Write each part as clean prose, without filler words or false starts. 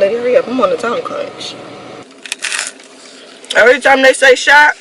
lady, hurry up. I'm on the time crunch. Every time they say shot,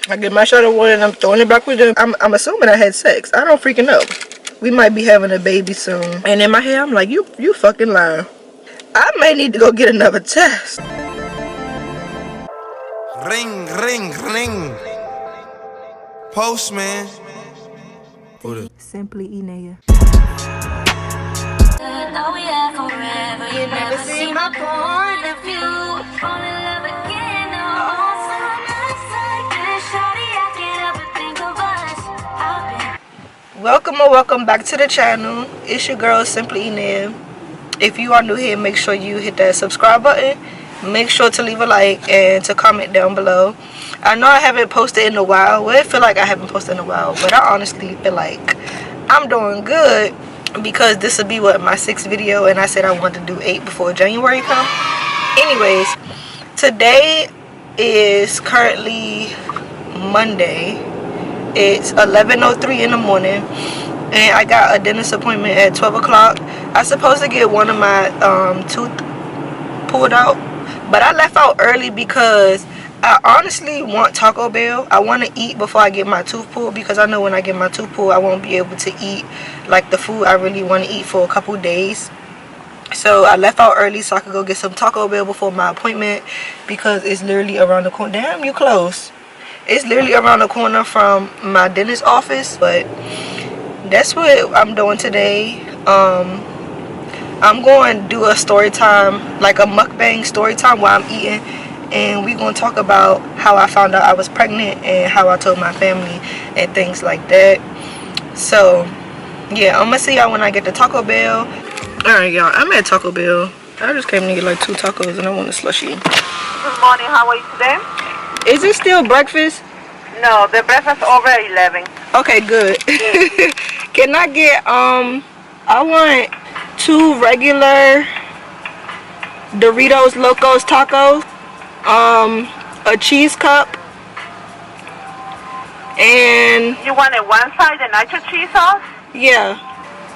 I get my shot of water and I'm throwing it back with them. I'm assuming I had sex. I don't freaking know. We might be having a baby soon. And in my head, I'm like, you fucking lying. I may need to go get another test. Ring, ring, ring. Postman. Simplyenayiaa. You never see my point of view. Fall in love again. Welcome back to the channel. It's your girl Simplyenayiaa. If you are new here, make sure you hit that subscribe button. Make sure to leave a like and to comment down below. I know I haven't posted in a while. Well, I feel like I haven't posted in a while, but I honestly feel like I'm doing good because this will be what, my 6th video, and I said I wanted to do 8 before January come. Anyways, today is currently Monday. It's 11:03 in the morning and I got a dentist appointment at 12 o'clock. I'm supposed to get one of my tooth pulled out, but I left out early because I honestly want Taco Bell. I want to eat before I get my tooth pulled because I know when I get my tooth pulled I won't be able to eat like the food I really want to eat for a couple days. So I left out early so I could go get some Taco Bell before my appointment because it's literally around the corner. Damn, you close. It's literally around the corner from my dentist office, but that's what I'm doing today. I'm going to do a story time, like a mukbang story time while I'm eating, and we're going to talk about how I found out I was pregnant and how I told my family and things like that. So yeah, I'm going to see y'all when I get to Taco Bell. Alright y'all, I'm at Taco Bell. I just came to get like 2 tacos and I want a slushie. Good morning, how are you today? Is it still breakfast? No, the breakfast over at 11. Okay, good. Can I get I want 2 regular Doritos Locos tacos, a cheese cup, and You want it one side, the nacho cheese sauce? yeah,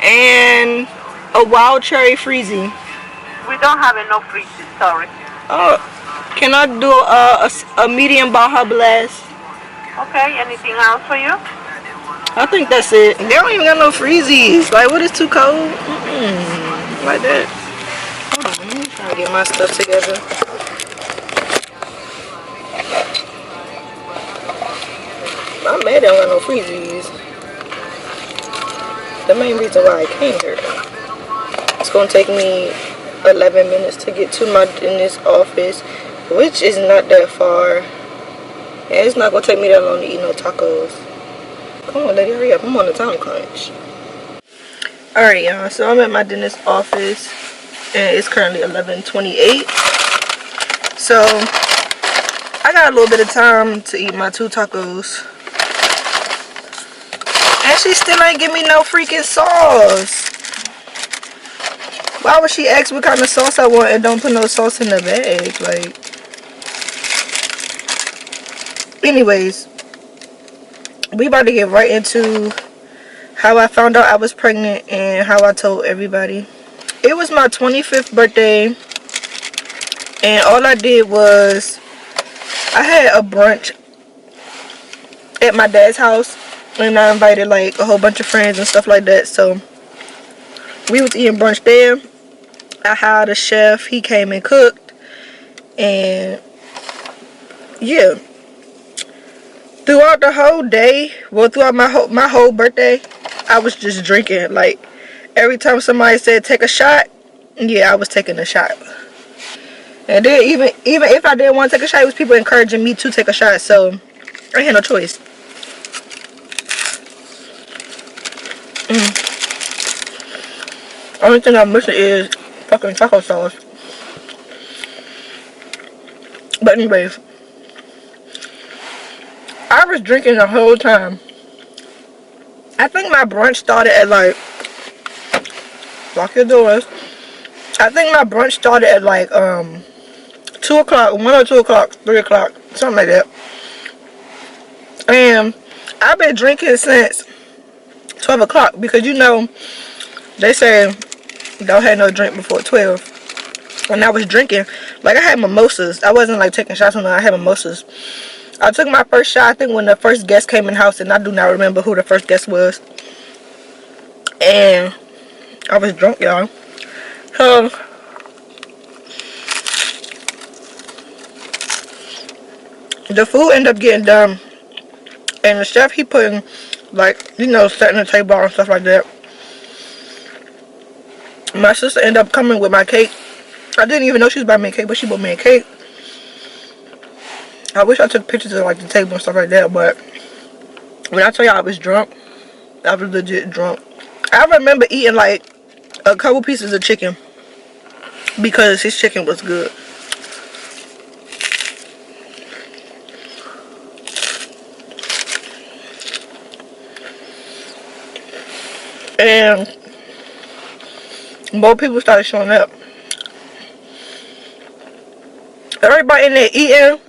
and a wild cherry freezy. We don't have enough freezes, sorry. Oh, can I do a medium Baja Blast? Okay, anything else for you? I think that's it. They don't even got no freezies. Like, what is too cold? Like that. Hold on, let me try to get my stuff together. I'm mad they don't got no freezies. The main reason why I came here. It's gonna take me 11 minutes to get to my dentist office, which is not that far. And it's not gonna take me that long to eat no tacos. Come on, lady, hurry up. I'm on the time crunch. Alright, y'all. So I'm at my dentist office and it's currently 11:28. So I got a little bit of time to eat my 2 tacos. And she still ain't give me no freaking sauce. Why would she ask what kind of sauce I want and don't put no sauce in the bag? Like, anyways, we about to get right into how I found out I was pregnant and how I told everybody. It was my 25th birthday and all I did was I had a brunch at my dad's house and I invited like a whole bunch of friends and stuff like that. So we was eating brunch there. I hired a chef. He came and cooked. And yeah, throughout the whole day, well, throughout my whole birthday, I was just drinking. Like, every time somebody said take a shot, yeah, I was taking a shot. And then even if I didn't want to take a shot, it was people encouraging me to take a shot. So I had no choice. Only thing I'm missing is fucking taco sauce. But anyways, I was drinking the whole time. I think my brunch started at like, lock your doors. I think my brunch started at like 2 o'clock, 1 or 2 o'clock, 3 o'clock, something like that. And I've been drinking since 12 o'clock because, you know, they say don't have no drink before 12. and I was drinking. Like, I had mimosas. I wasn't like taking shots on them. I had mimosas. I took my first shot, I think, when the first guest came in the house, and I do not remember who the first guest was. And I was drunk, y'all. So the food ended up getting done, and the chef, he putting, like, you know, setting the table and stuff like that. My sister ended up coming with my cake. I didn't even know she was buying me a cake, but she bought me a cake. I wish I took pictures of like the table and stuff like that, but when I tell y'all I was drunk, I was legit drunk. I remember eating like a couple pieces of chicken because his chicken was good. And more people started showing up. Everybody in there eating.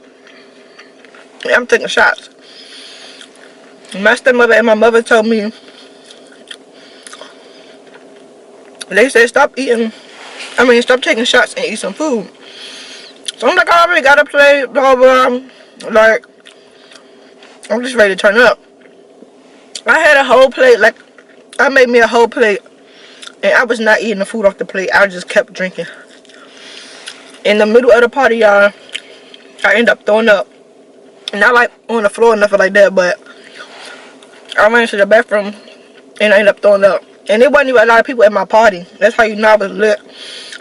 I'm taking shots. My stepmother and my mother told me, they said stop taking shots and eat some food. So I'm like, I already got a plate, blah blah. Like, I'm just ready to turn up. I had a whole plate, like, I made me a whole plate, and I was not eating the food off the plate. I just kept drinking. In the middle of the party, y'all, I ended up throwing up. Not like on the floor or nothing like that, but I ran to the bathroom and I ended up throwing up. And there wasn't even a lot of people at my party. That's how you know I was lit.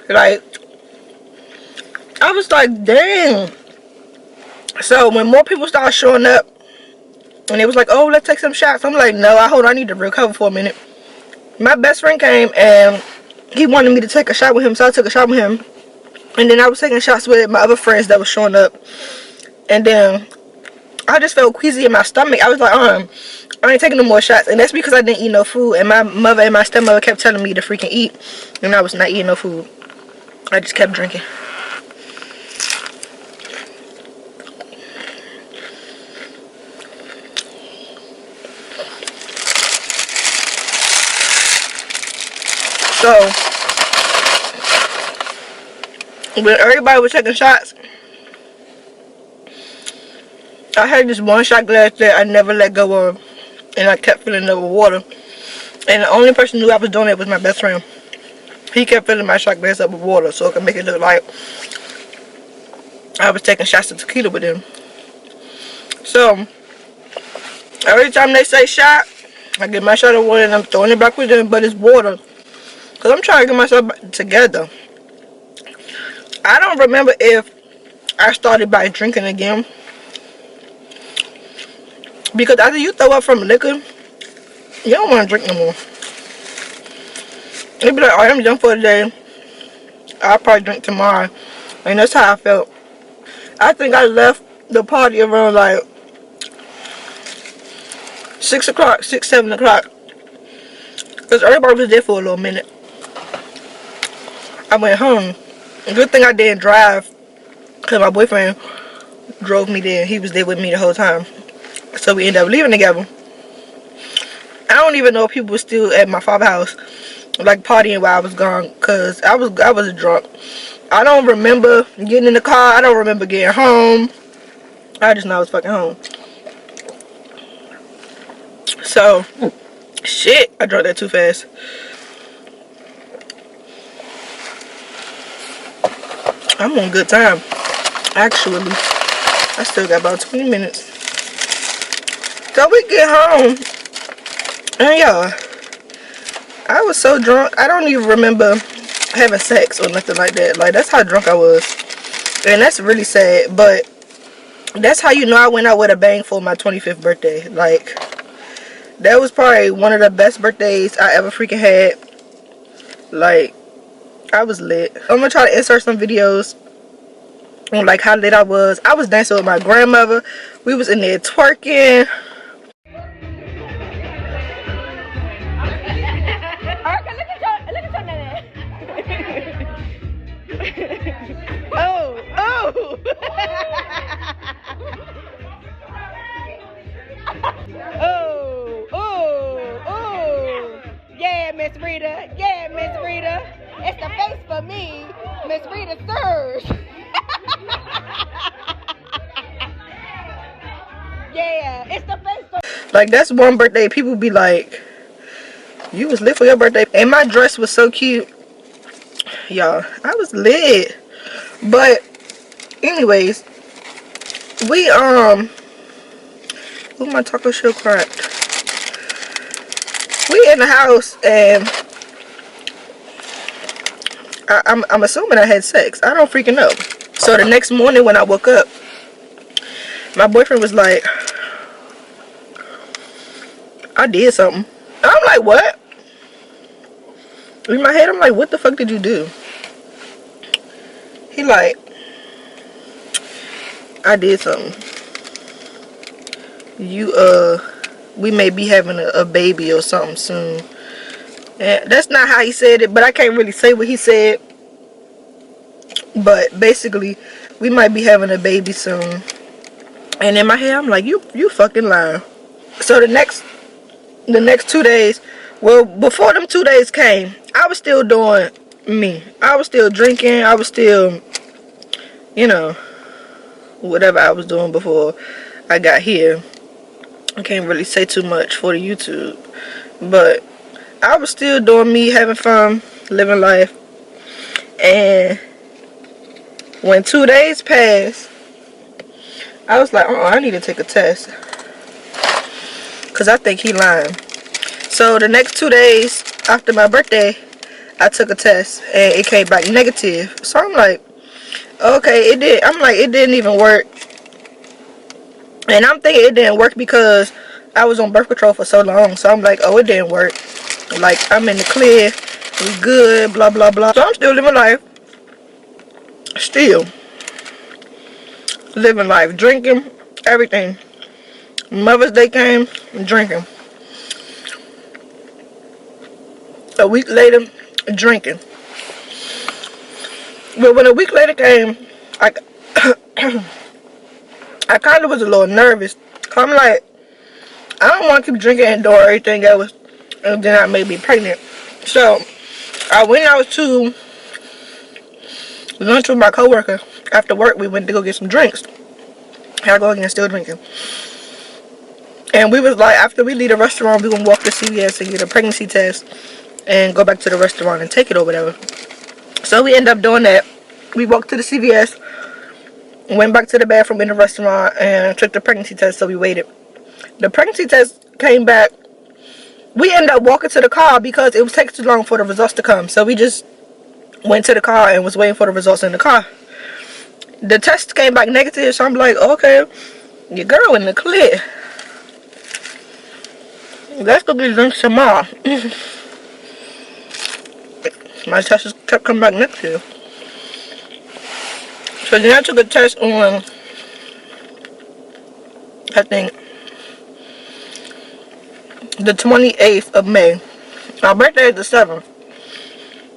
Like, I was like, dang. So when more people started showing up and it was like, oh, let's take some shots, I'm like, no, I need to recover for a minute. My best friend came and he wanted me to take a shot with him, so I took a shot with him. And then I was taking shots with my other friends that was showing up. And then I just felt queasy in my stomach. I was like, I ain't taking no more shots. And that's because I didn't eat no food. And my mother and my stepmother kept telling me to freaking eat. And I was not eating no food. I just kept drinking. So when everybody was taking shots, I had this one shot glass that I never let go of, and I kept filling it up with water. And the only person who knew I was doing it was my best friend. He kept filling my shot glass up with water so it could make it look like I was taking shots of tequila with him. So every time they say shot, I get my shot of water and I'm throwing it back with them, but it's water. Because I'm trying to get myself together. I don't remember if I started by drinking again. Because after you throw up from liquor, you don't want to drink no more. You'll be like, oh, I'm done for the day. I'll probably drink tomorrow. And that's how I felt. I think I left the party around like 6 o'clock, 6, 7 o'clock. Because everybody was there for a little minute. I went home. Good thing I didn't drive. Because my boyfriend drove me there. He was there with me the whole time. So we ended up leaving together. I don't even know if people were still at my father's house, like partying while I was gone, cause I was drunk. I don't remember getting in the car. I don't remember getting home. I just know I was fucking home. So, shit, I drank that too fast. I'm on good time, actually. I still got about 20 minutes. So we get home, and y'all, I was so drunk, I don't even remember having sex or nothing like that. Like, that's how drunk I was. And that's really sad, but that's how you know I went out with a bang for my 25th birthday. Like, that was probably one of the best birthdays I ever freaking had. Like, I was lit. I'm gonna try to insert some videos on like how lit I was. I was dancing with my grandmother. We was in there twerking. Yeah, Miss Rita. Yeah, Miss Rita. It's the face for me, Miss it's me the third. Yeah, it's the face. Like, that's one birthday people be like, you was lit for your birthday. And my dress was so cute. Y'all, I was lit. But anyways, we ooh, my taco shell cracked. We in the house and I'm assuming I had sex. I don't freaking know. So the next morning when I woke up, my boyfriend was like, I did something. And I'm like, what? In my head, I'm like, what the fuck did you do? He like, I did something. We may be having a baby or something soon. And that's not how he said it, but I can't really say what he said. But basically, we might be having a baby soon. And in my head, I'm like, you fucking lying. So the next 2 days, well, before them 2 days came, I was still doing me. I was still drinking. I was still, you know, whatever I was doing before I got here. I can't really say too much for the YouTube. But I was still doing me, having fun, living life. And when 2 days passed, I was like, I need to take a test. Because I think he lying. So the next 2 days after my birthday, I took a test and it came back negative. So I'm like, okay, it did. I'm like, it didn't even work. And I'm thinking it didn't work because I was on birth control for so long. So I'm like, oh, it didn't work. Like, I'm in the clear. We good, blah, blah, blah. So I'm still living life. Still living life. Drinking, everything. Mother's Day came, drinking. A week later, drinking. But when a week later came, I kind of was a little nervous. I'm like, I don't want to keep drinking and doing everything else, and then I may be pregnant. So I went out to lunch with my coworker. After work, we went to go get some drinks. I go again, still drinking. And we was like, after we leave the restaurant, we gonna walk to CVS and get a pregnancy test and go back to the restaurant and take it or whatever. So we end up doing that. We walked to the CVS, went back to the bathroom in the restaurant and took the pregnancy test, so we waited. The pregnancy test came back. We ended up walking to the car because it was taking too long for the results to come. So we just went to the car and was waiting for the results in the car. The test came back negative, so I'm like, okay, your girl in the clear. Let's go get drinks tomorrow. My test just kept coming back negative. So then I took a test on, I think, the 28th of May. My birthday is the 7th.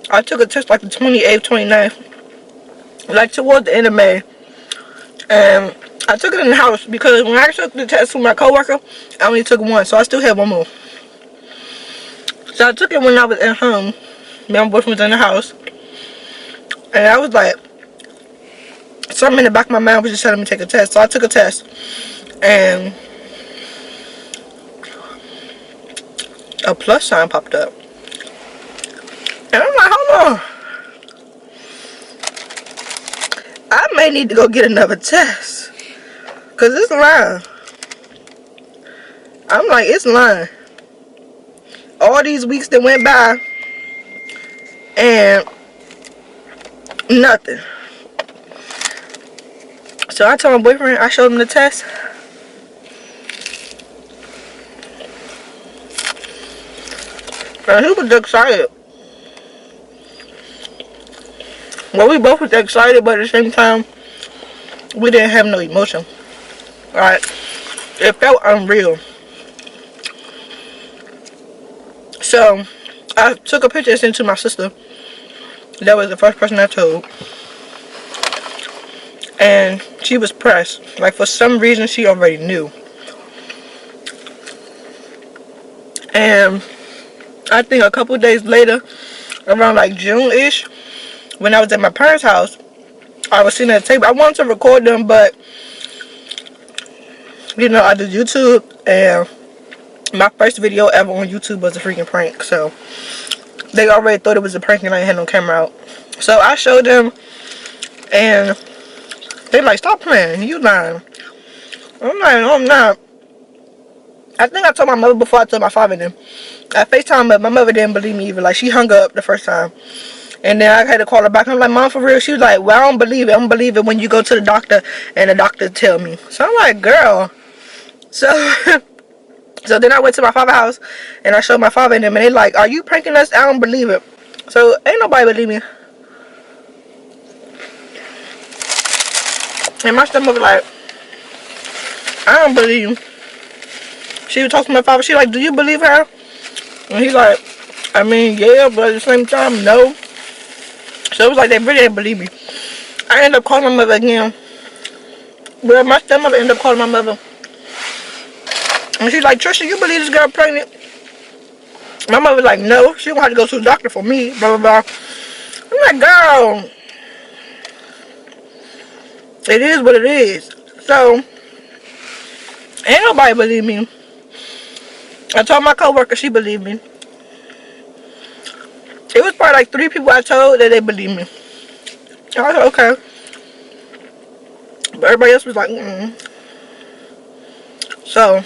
I took a test like the 28th, 29th, like towards the end of May. And I took it in the house because when I took the test with my coworker, I only took one, so I still had one more. So I took it when I was at home. My boyfriend was in the house. And I was like, something in the back of my mind was just telling me to take a test. So I took a test. And a plus sign popped up. And I'm like, hold on. I may need to go get another test. Because it's lying. I'm like, it's lying. All these weeks that went by. And nothing. So I told my boyfriend, I showed him the test. And he was excited. Well, we both was excited, but at the same time, we didn't have no emotion. Alright. It felt unreal. So, I took a picture and sent it to my sister. That was the first person I told. And she was pressed. Like, for some reason, she already knew. And I think a couple days later, around like June-ish, when I was at my parents' house, I was sitting at the table. I wanted to record them, but you know, I did YouTube, and my first video ever on YouTube was a freaking prank. So they already thought it was a prank, and I had no camera out. So I showed them, and they like, stop playing, you lying. I'm like, no, I'm not. I think I told my mother before I told my father then. I FaceTime, but my mother didn't believe me either. Like, she hung up the first time. And then I had to call her back. I'm like, Mom, for real? She was like, well, I don't believe it. I don't believe it when you go to the doctor and the doctor tell me. So I'm like, girl. So, so then I went to my father's house and I showed my father and them. And they like, are you pranking us? I don't believe it. So ain't nobody believe me. And my stepmother was like, I don't believe you. She would talk to my father. She like, do you believe her? And he's like, I mean, yeah, but at the same time, no. So it was like they really didn't believe me. I ended up calling my mother again. Well, my stepmother ended up calling my mother. And she's like, Trisha, you believe this girl pregnant? My mother was like, no. She gonna have to go to the doctor for me, blah, blah, blah. I'm like, girl, it is what it is. So, ain't nobody believe me. I told my coworker, she believed me. It was probably like 3 people I told that they believed me. I was like, okay. But everybody else was like, So,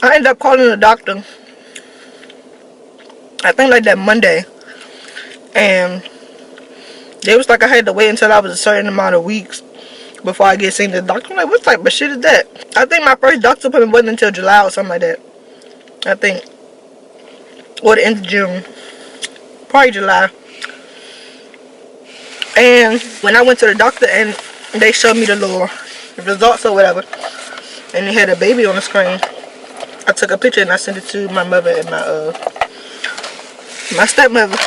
I ended up calling the doctor. I think like that Monday. And they was like I had to wait until I was a certain amount of weeks before I get seen to the doctor. I'm like, what type of shit is that? I think my first doctor appointment wasn't until July or something like that. I think. Or the end of June. Probably July. And when I went to the doctor and they showed me the little results or whatever, and they had a baby on the screen, I took a picture and I sent it to my mother and my stepmother.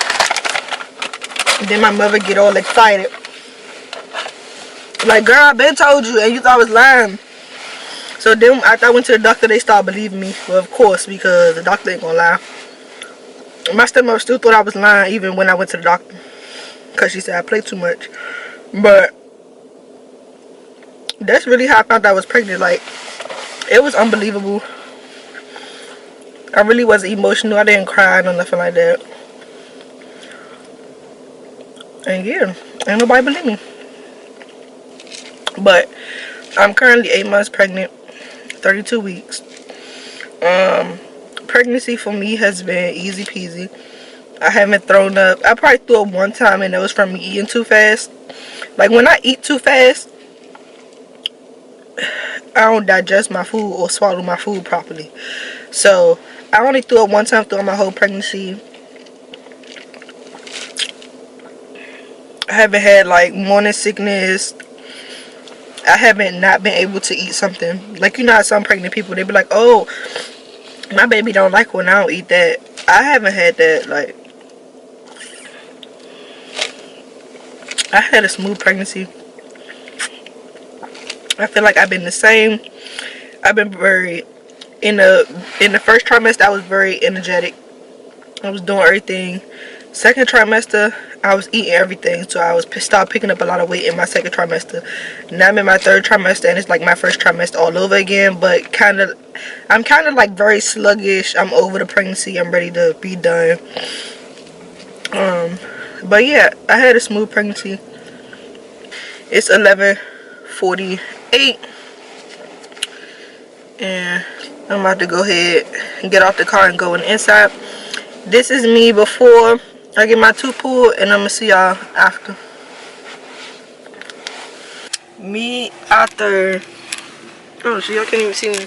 And then my mother get all excited. Like, girl, I been told you and you thought I was lying. So then after I went to the doctor, they started believing me. Well, of course, because the doctor ain't gonna lie. My stepmother still thought I was lying even when I went to the doctor. Because she said I play too much. But that's really how I found out I was pregnant. Like, it was unbelievable. I really wasn't emotional. I didn't cry or nothing like that. And yeah, ain't nobody believe me. But I'm currently 8 months pregnant, 32 weeks. Pregnancy for me has been easy peasy. I haven't thrown up. I probably threw up one time and that was from me eating too fast. Like, when I eat too fast, I don't digest my food or swallow my food properly. So I only threw up one time throughout my whole pregnancy. I haven't had like morning sickness. I haven't not been able to eat something. Like, you know how some pregnant people, they be like, oh, my baby don't like when I don't eat that. I haven't had that. Like, I had a smooth pregnancy. I feel like I've been the same. I've been very, in the first trimester, I was very energetic. I was doing everything. Second trimester, I was eating everything, so I was started picking up a lot of weight in my second trimester. Now I'm in my third trimester, and it's like my first trimester all over again. But I'm kind of like very sluggish. I'm over the pregnancy. I'm ready to be done. But yeah, I had a smooth pregnancy. It's 11:48, and I'm about to go ahead and get off the car and go in the inside. This is me before I get my tooth pulled, and I'm gonna see y'all after. Me after. Oh, see, y'all can't even see me.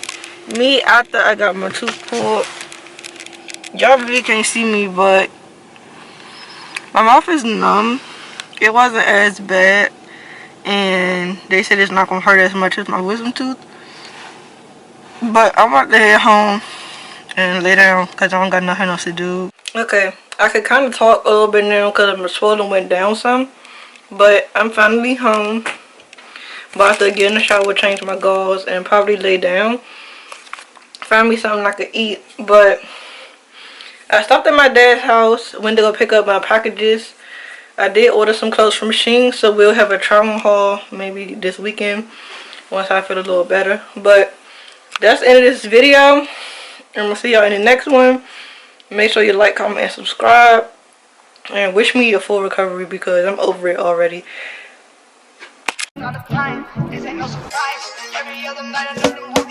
Me after I got my tooth pulled. Y'all really can't see me, but my mouth is numb. It wasn't as bad, and they said it's not gonna hurt as much as my wisdom tooth. But I'm about to head home and lay down because I don't got nothing else to do. Okay, I could kind of talk a little bit now because my swelling went down some. But I'm finally home. About to get in the shower, change my gauze, and probably lay down. Find me something I could eat. But I stopped at my dad's house, went to go pick up my packages. I did order some clothes from Shein, so we'll have a try-on haul maybe this weekend once I feel a little better. But that's the end of this video. I'm gonna see y'all in the next one. Make sure you like, comment, and subscribe. And wish me a full recovery because I'm over it already. Not a crime, this ain't no surprise. Every other night I know them